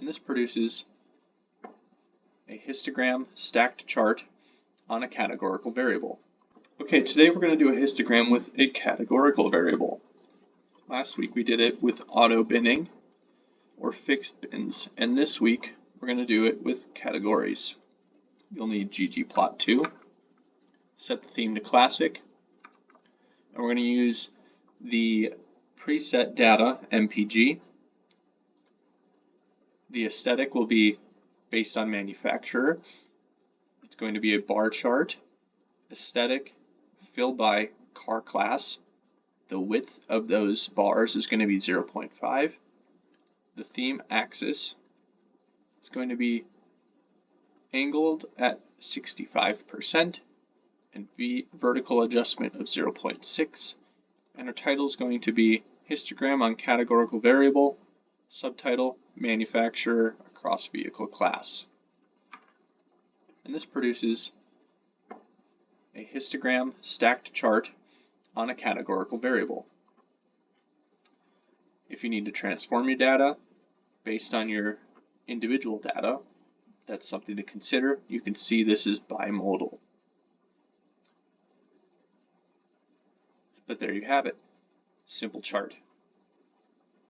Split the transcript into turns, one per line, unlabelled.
and this produces a histogram stacked chart on a categorical variable. Okay, today we're going to do a histogram with a categorical variable. Last week we did it with auto binning or fixed bins, and this week we're going to do it with categories. You'll need ggplot2, set the theme to classic, and we're going to use the preset data MPG. The aesthetic will be based on manufacturer. It's going to be a bar chart. Aesthetic filled by car class. The width of those bars is going to be 0.5. The theme axis is going to be angled at 65% and vertical adjustment of 0.6. And our title is going to be histogram on categorical variable, subtitle manufacturer across vehicle class. And this produces a histogram stacked chart on a categorical variable. If you need to transform your data based on your individual data, that's something to consider. You can see this is bimodal. But there you have it. Simple chart.